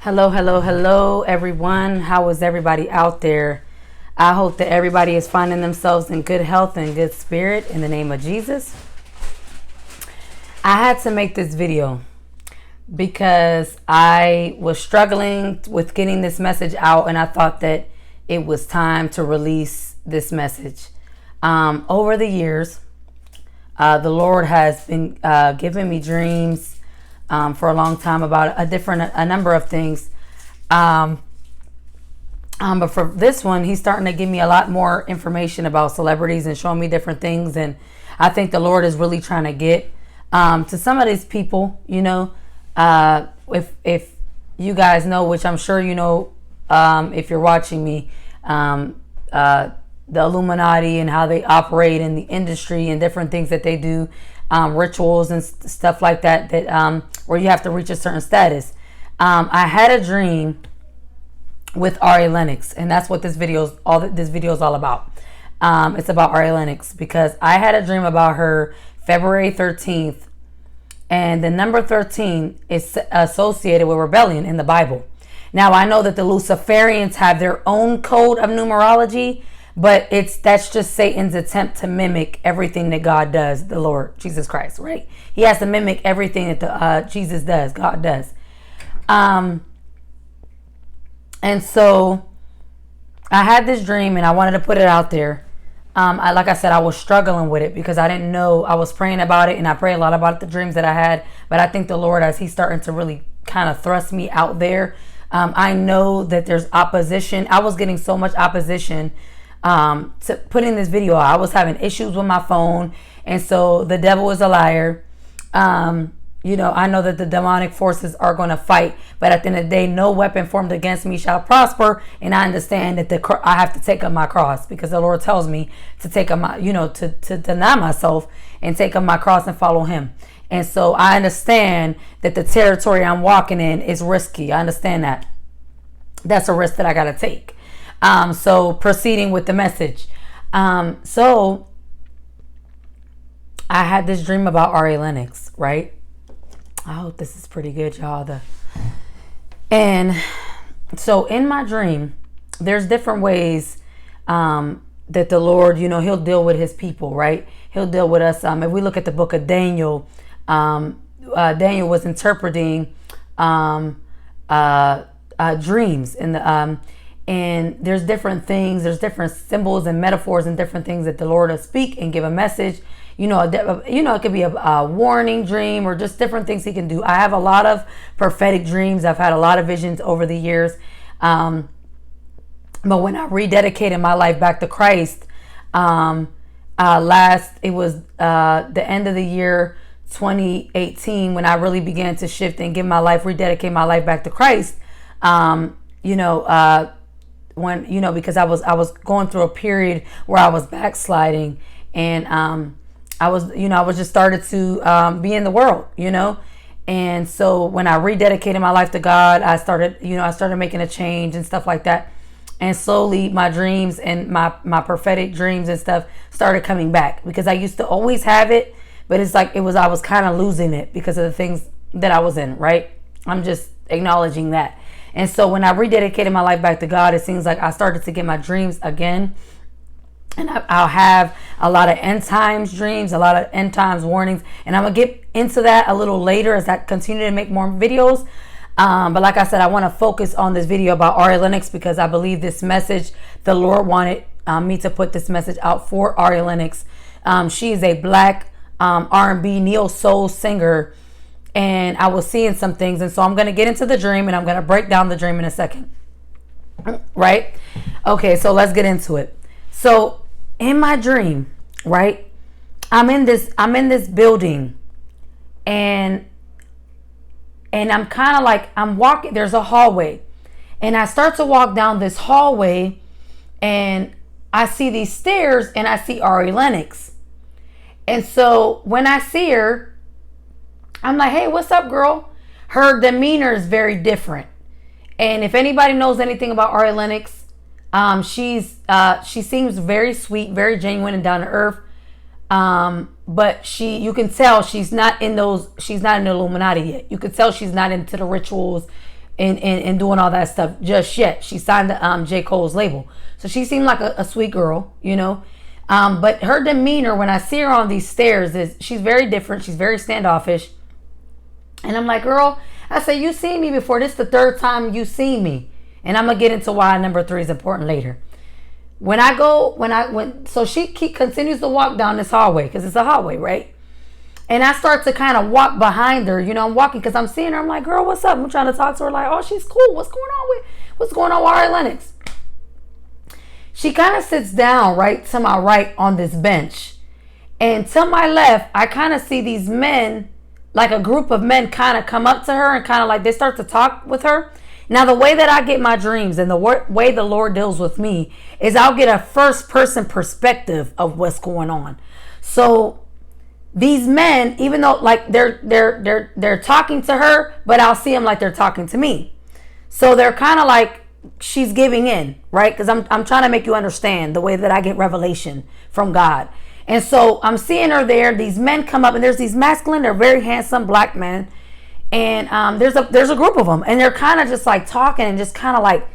Hello, hello, hello, everyone. How is everybody out there? I hope that everybody is finding themselves in good health and good spirit in the name of Jesus. I had to make this video because I was struggling with getting this message out, and I thought that it was time to release this message. Over the years, the Lord has been giving me dreams for a long time about a number of things. But for this one, he's starting to give me a lot more information about celebrities and showing me different things. And I think the Lord is really trying to get to some of these people, if you guys know, which I'm sure you know, if you're watching me, the Illuminati and how they operate in the industry and different things that they do, rituals and stuff like that, where you have to reach a certain status. I had a dream with Ari Lennox, and that's what this video is all about. It's about Ari Lennox because I had a dream about her February 13th, and the number 13 is associated with rebellion in the Bible. Now, I know that the Luciferians have their own code of numerology, but that's just Satan's attempt to mimic everything that God does, the Lord Jesus Christ, right? He has to mimic everything that Jesus does, God does. And so I had this dream and I wanted to put it out there. Like I said, I was struggling with it because I didn't know. I was praying about it, and I pray a lot about the dreams that I had. But I think the Lord, as he's starting to really kind of thrust me out there, I know that there's opposition. I was getting so much opposition to putting this video out. I was having issues with my phone, and so the devil is a liar. I know that the demonic forces are going to fight, but at the end of the day, no weapon formed against me shall prosper. And I understand that I have to take up my cross, because the Lord tells me to take up my, to deny myself and take up my cross and follow him. And so I understand that the territory I'm walking in is risky. I understand that. That's a risk that I got to take. So proceeding with the message. So I had this dream about Ari Lennox, right? I hope this is pretty good, y'all. And so in my dream, there's different ways that the Lord, he'll deal with his people, right? He'll deal with us. If we look at the book of Daniel, Daniel was interpreting dreams, and there's different things, there's different symbols and metaphors and different things that the Lord will speak and give a message. It could be a warning dream or just different things he can do. I have a lot of prophetic dreams. I've had a lot of visions over the years. But when I rededicated my life back to Christ, it was the end of the year 2018 when I really began to shift and rededicate my life back to Christ. Because I was going through a period where I was backsliding, and I was just started to be in the world, and so when I rededicated my life to God, I started making a change and stuff like that, and slowly my dreams and my prophetic dreams and stuff started coming back, because I used to always have it, but it's like I was kind of losing it because of the things that I was in, right? I'm just acknowledging that. And so when I rededicated my life back to God, it seems like I started to get my dreams again. And I'll have a lot of end times dreams, a lot of end times warnings. And I'm going to get into that a little later as I continue to make more videos. But like I said, I want to focus on this video about Ari Lennox because I believe this message, the Lord wanted me to put this message out for Ari Lennox. She is a black R&B neo-soul singer. And I was seeing some things. And so I'm going to get into the dream, and I'm going to break down the dream in a second. Right? Okay, so let's get into it. So in my dream, right, I'm in this building, and I'm kind of like, I'm walking, there's a hallway, and I start to walk down this hallway, and I see these stairs, and I see Ari Lennox. And so when I see her, I'm like, hey, what's up, girl? Her demeanor is very different. And if anybody knows anything about Ari Lennox, she seems very sweet, very genuine and down to earth. But you can tell she's not in the Illuminati yet. You could tell she's not into the rituals and doing all that stuff just yet. She signed the J. Cole's label. So she seemed like a sweet girl, you know. But her demeanor when I see her on these stairs is she's very different. She's very standoffish. And I'm like, girl, I said, you seen me before. This is the third time you seen me. And I'm going to get into why number 3 is important later. So she continues to walk down this hallway because it's a hallway, right? And I start to kind of walk behind her, you know, I'm walking because I'm seeing her. I'm like, girl, what's up? I'm trying to talk to her like, oh, she's cool. What's going on with Ari Lennox? She kind of sits down right to my right on this bench. And to my left, I kind of see these men, like a group of men kind of come up to her and kind of like they start to talk with her. Now, the way that I get my dreams and the way the Lord deals with me is I'll get a first person perspective of what's going on. So these men, even though like they're talking to her, but I'll see them like they're talking to me. So they're kind of like she's giving in, right? Because I'm trying to make you understand the way that I get revelation from God. And so I'm seeing her there. These men come up, and there's these masculine, they're very handsome black men. And there's a group of them, and they're kind of just like talking and just kind of like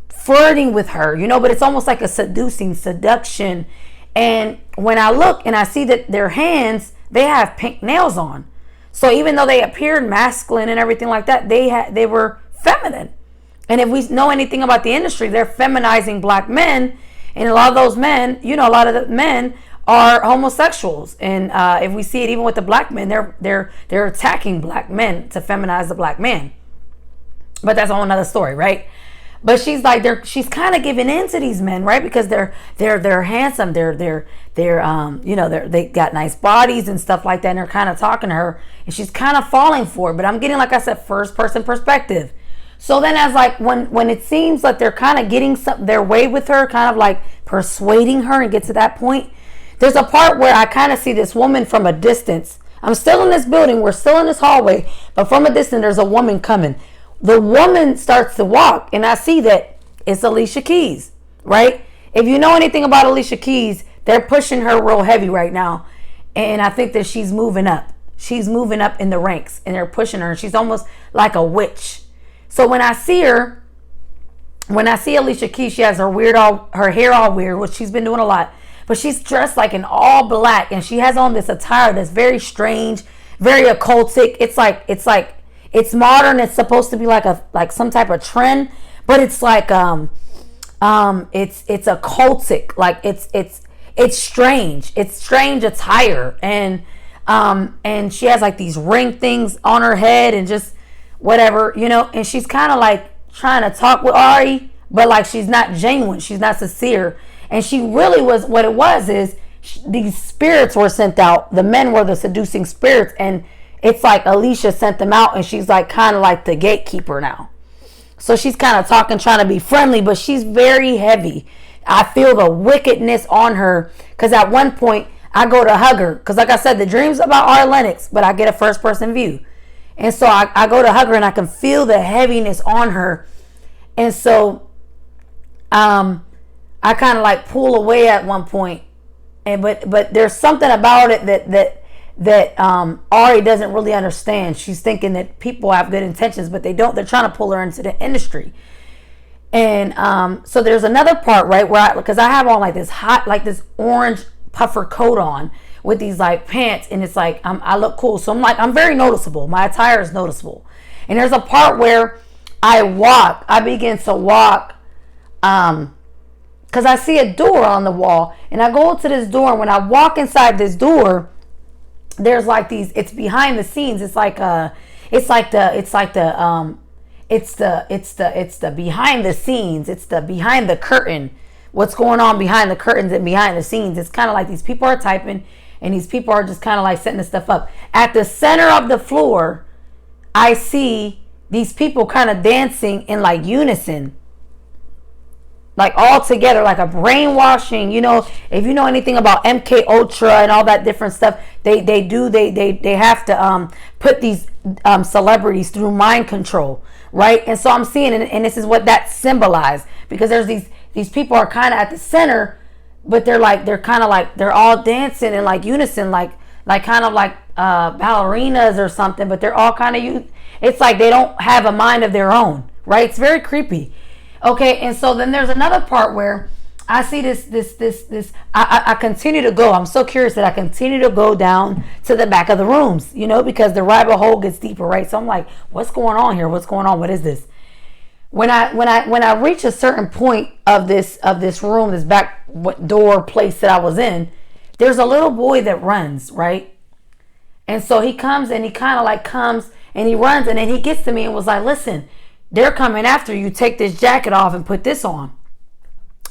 flirting with her, you know, but it's almost like a seduction. And when I look and I see that their hands, they have pink nails on. So even though they appeared masculine and everything like that, they were feminine. And if we know anything about the industry, they're feminizing black men. And a lot of those men, you know, a lot of the men are homosexuals. And if we see it even with the black men, they're attacking black men to feminize the black man. But that's a whole nother story, right? But she's like, she's kind of giving in to these men, right? Because they're handsome, they got nice bodies and stuff like that, and they're kind of talking to her, and she's kind of falling for it. But I'm getting, like I said, first person perspective. So then, as like when it seems like they're kind of getting their way with her, kind of like persuading her, and get to that point, there's a part where I kind of see this woman from a distance. I'm still in this building, we're still in this hallway, but from a distance, there's a woman coming. The woman starts to walk, and I see that it's Alicia Keys, right? If you know anything about Alicia Keys, they're pushing her real heavy right now. And I think that she's moving up. She's moving up in the ranks, and they're pushing her. And she's almost like a witch. So when I see Alicia Keys, she has her hair all weird, which she's been doing a lot. But she's dressed like in all black, and she has on this attire that's very strange, very occultic. It's modern. It's supposed to be like some type of trend, but it's like it's occultic. Like it's strange. It's strange attire, and she has like these ring things on her head and just whatever, you know. And she's kind of like trying to talk with Ari, but like she's not genuine. She's not sincere. And she really was. What it was is these spirits were sent out. The men were the seducing spirits, and it's like Alicia sent them out, and she's like kind of like the gatekeeper now. So she's kind of talking, trying to be friendly, but she's very heavy. I feel the wickedness on her, because at one point I go to hug her, because like I said, the dream's about Ari Lennox, but I get a first person view. And so I go to hug her, and I can feel the heaviness on her. And so I kind of like pull away at one point, and but there's something about it that Ari doesn't really understand. She's thinking that people have good intentions, but they don't. They're trying to pull her into the industry. And so there's another part, right, where because I have on like this orange puffer coat on with these like pants, and it's like I look cool. So I'm very noticeable. My attire is noticeable. And there's a part where I begin to walk, because I see a door on the wall, and I go to this door, and when I walk inside this door, there's like these, it's behind the scenes. It's the behind the scenes. It's the behind the curtain. What's going on behind the curtains and behind the scenes. It's kind of like these people are typing, and these people are just kind of like setting this stuff up. At the center of the floor, I see these people kind of dancing in like unison, like all together, like a brainwashing. You know, if you know anything about MK Ultra and all that different stuff, they have to put these celebrities through mind control, right? And so I'm seeing it, and this is what that symbolized, because there's these people are kind of at the center, but they're all dancing in like unison, like kind of like ballerinas or something, but they're all kind of it's like they don't have a mind of their own. right? It's very creepy. Okay, and so then there's another part where I see this. I continue to go. I'm so curious that I continue to go down to the back of the rooms, because the rabbit hole gets deeper, right? So I'm like, what's going on here? What's going on? What is this? When I reach a certain point of this room, this back door place that I was in, there's a little boy that runs, right? And so he comes and he kind of like comes and he runs and then he gets to me and was like, listen, they're coming after you. Take this jacket off and put this on.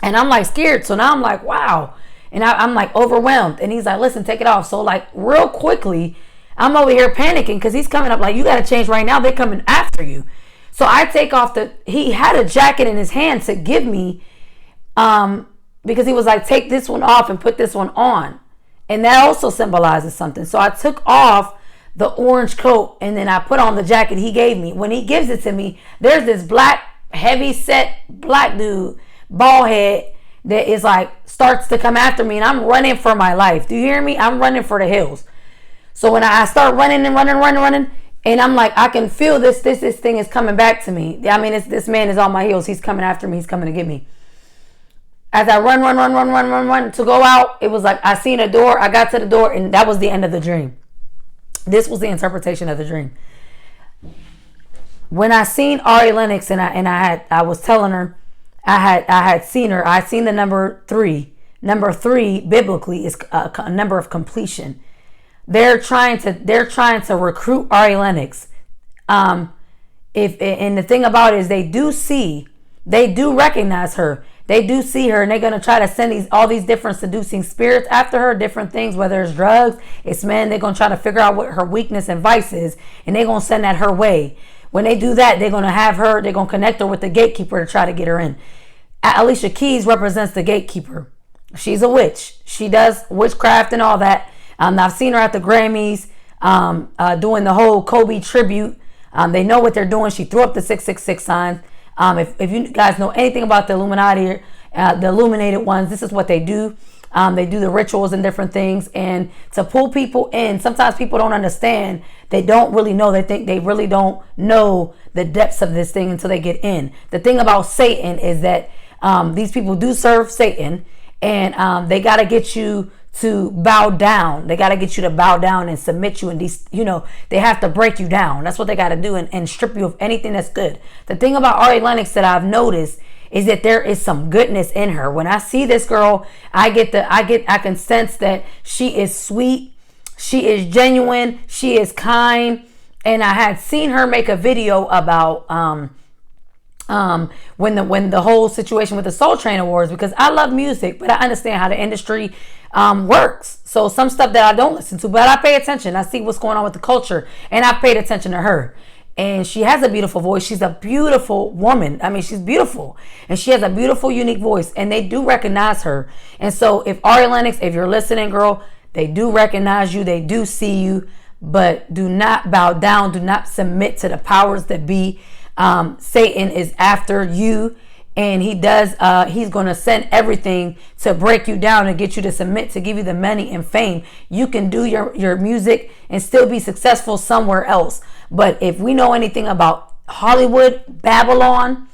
And I'm like scared. So now I'm like, wow. And I'm like overwhelmed. And he's like, listen, take it off. So like real quickly, I'm over here panicking because he's coming up like, you got to change right now. They're coming after you. So I take off he had a jacket in his hand to give me because he was like, take this one off and put this one on. And that also symbolizes something. So I took off the orange coat and then I put on the jacket he gave me. When he gives it to me, there's this black, heavy set black dude, bald head, that is like starts to come after me and I'm running for my life. Do you hear me? I'm running for the hills. So when I start running and running, and I'm like, I can feel this thing is coming back to me. I mean, this man is on my heels. He's coming after me. He's coming to get me. As I run to go out, it was like I seen a door. I got to the door, and that was the end of the dream. This was the interpretation of the dream. When I seen Ari Lennox, and I was telling her, I had seen her. I seen the number 3. Number 3 biblically is a number of completion. They're trying to recruit Ari Lennox. And the thing about it is they do recognize her. They do see her, and they're gonna try to send all these different seducing spirits after her, different things, whether it's drugs, it's men. They're gonna try to figure out what her weakness and vice is, and they're gonna send that her way. When they do that, they're gonna have her. They're gonna connect her with the gatekeeper to try to get her in. Alicia Keys represents the gatekeeper. She's a witch. She does witchcraft and all that. I've seen her at the Grammys doing the whole Kobe tribute. They know what they're doing. She threw up the 666 sign. If you guys know anything about the Illuminati, the illuminated ones, this is what they do. They do the rituals and different things. And to pull people in, sometimes people don't understand. They don't really know. They think they really don't know the depths of this thing until they get in. The thing about Satan is that these people do serve Satan. And they got to get you to bow down. They got to get you to bow down and submit you, and they have to break you down. That's what they got to do, and strip you of anything that's good. The thing about Ari Lennox that I've noticed is that there is some goodness in her. When I see this girl, I can sense that she is sweet, she is genuine, she is kind. And I had seen her make a video about when the whole situation with the Soul Train Awards, because I love music, but I understand how the industry works. So some stuff that I don't listen to, but I pay attention. I see what's going on with the culture, and I paid attention to her. And she has a beautiful voice. She's a beautiful woman. I mean, she's beautiful, and she has a beautiful, unique voice, and they do recognize her. And so if Ari Lennox, if you're listening, girl, they do recognize you. They do see you, but do not bow down. Do not submit to the powers that be. Satan is after you, and he's going to send everything to break you down and get you to submit, to give you the money and fame. You can do your music and still be successful somewhere else. But if we know anything about Hollywood, Babylon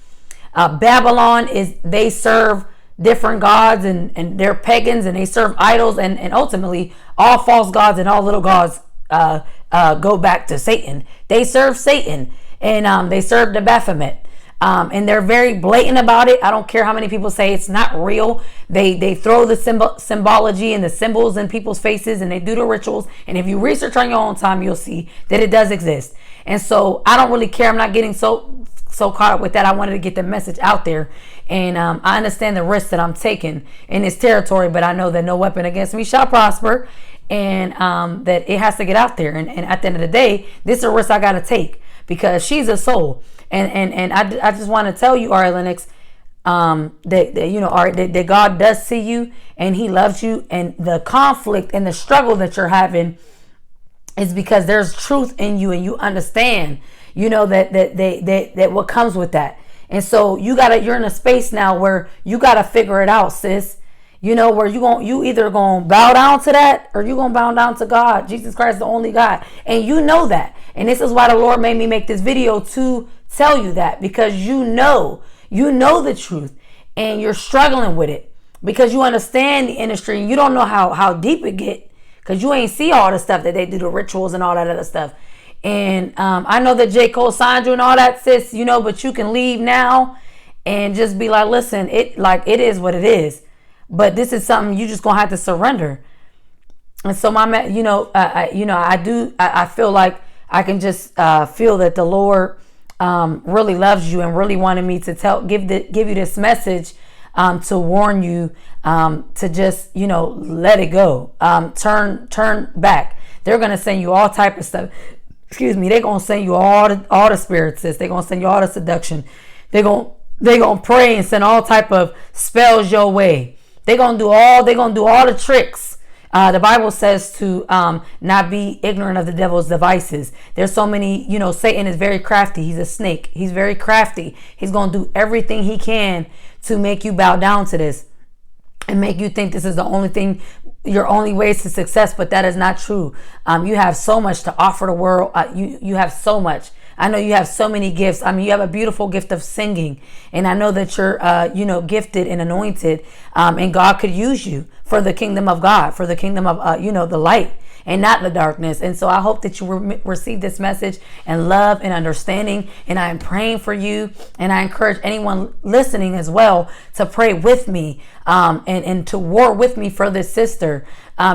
is, they serve different gods, and they're pagans, and they serve idols, and ultimately all false gods and all little gods go back to Satan. They serve Satan. And they serve the Baphomet. And they're very blatant about it. I don't care how many people say it's not real. They throw the symbology and the symbols in people's faces, and they do the rituals. And if you research on your own time, you'll see that it does exist. And so I don't really care. I'm not getting so caught up with that. I wanted to get the message out there. And I understand the risk that I'm taking in this territory, but I know that no weapon against me shall prosper. And that it has to get out there. And at the end of the day, this is a risk I got to take, because she's a soul. And I just want to tell you, Ari Lennox, that God does see you, and he loves you. And the conflict and the struggle that you're having is because there's truth in you, and you understand, that what comes with that. And so you're in a space now where you got to figure it out, sis. Where you either gonna bow down to that, or you gonna bow down to God. Jesus Christ, the only God. And you know that. And this is why the Lord made me make this video to tell you that because you know the truth and you're struggling with it because you understand the industry and you don't know how deep it get because you ain't see all the stuff that they do, the rituals and all that other stuff. And I know that J. Cole signed you and all that, sis, but you can leave now and just be like, listen, it is what it is. But this is something you just gonna have to surrender. And so I feel like I can just feel that the Lord really loves you and really wanted me to give you this message to warn you to just let it go, turn back. They're gonna send you all type of stuff. Excuse me. They're gonna send you all the spirits. They're gonna send you all the seduction. They're gonna pray and send all type of spells your way. They're gonna do all the tricks. The Bible says to not be ignorant of the devil's devices. There's so many, Satan is very crafty. He's a snake. He's very crafty. He's going to do everything he can to make you bow down to this and make you think this is the only thing, your only ways to success. But that is not true. You have so much to offer the world. You have so much. I know you have so many gifts. I mean, you have a beautiful gift of singing. And I know that you're, gifted and anointed. And God could use you for the kingdom of God, for the kingdom of, the light and not the darkness. And so I hope that you receive this message and love and understanding. And I'm praying for you. And I encourage anyone listening as well to pray with me and to war with me for this sister.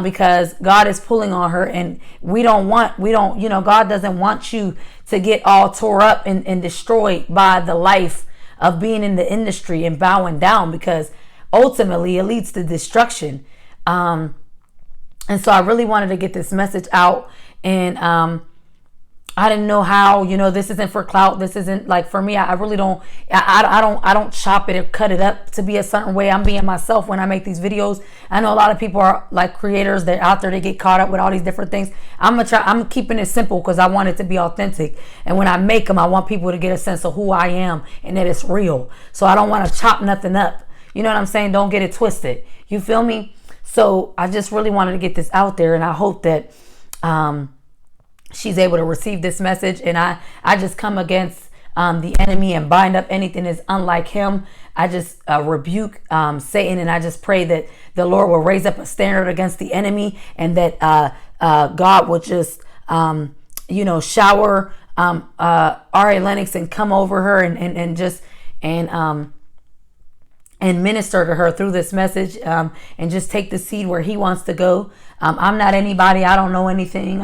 Because God is pulling on her and God doesn't want you to get all tore up and destroyed by the life of being in the industry and bowing down, because ultimately it leads to destruction. And so I really wanted to get this message out, and I didn't know how, this isn't for clout. This isn't like for me. I really don't, I don't chop it or cut it up to be a certain way. I'm being myself when I make these videos. I know a lot of people are like creators. They're out there. They get caught up with all these different things. I'm keeping it simple because I want it to be authentic. And when I make them, I want people to get a sense of who I am and that it's real. So I don't want to chop nothing up. You know what I'm saying? Don't get it twisted. You feel me? So I just really wanted to get this out there, and I hope that, she's able to receive this message. And I just come against the enemy and bind up anything that's unlike him. I just rebuke Satan, and I just pray that the Lord will raise up a standard against the enemy, and that God will just shower Ari Lennox and come over her and minister to her through this message, and just take the seed where he wants to go. I'm not anybody. I don't know anything.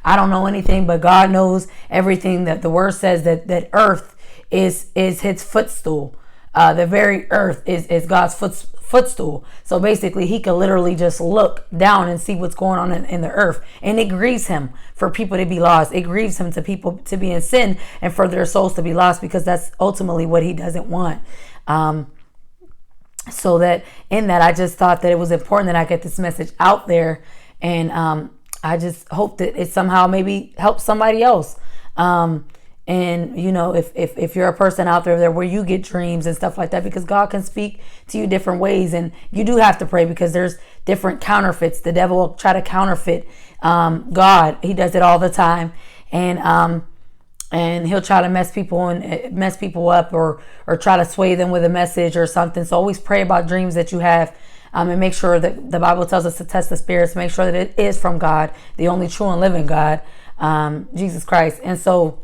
I don't know anything, but God knows everything. That the word says that earth is his footstool. The very earth is God's footstool. So basically he could literally just look down and see what's going on in the earth. And it grieves him for people to be lost. It grieves him to people to be in sin and for their souls to be lost, because that's ultimately what he doesn't want. So that in that, I just thought that it was important that I get this message out there. And I just hope that it somehow maybe helps somebody else. And if you're a person out there where you get dreams and stuff like that, because God can speak to you different ways, and you do have to pray, because there's different counterfeits. The devil will try to counterfeit God. He does it all the time. And he'll try to mess people up or try to sway them with a message or something. So always pray about dreams that you have, and make sure that the Bible tells us to test the spirits, make sure that it is from God, the only true and living God, Jesus Christ. And so,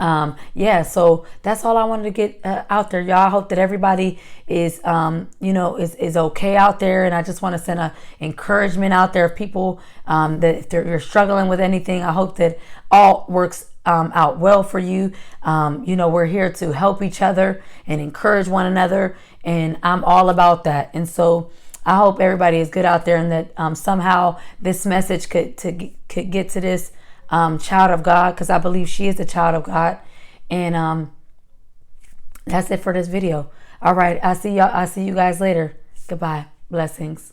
so that's all I wanted to get out there, y'all. I hope that everybody is, is okay out there. And I just want to send a encouragement out there. People that if you're struggling with anything, I hope that all works out well for you. We're here to help each other and encourage one another, and I'm all about that. And so I hope everybody is good out there, and that somehow this message could get to this child of God, because I believe she is a child of God. And that's it for this video. All right, I see you guys later. Goodbye. Blessings.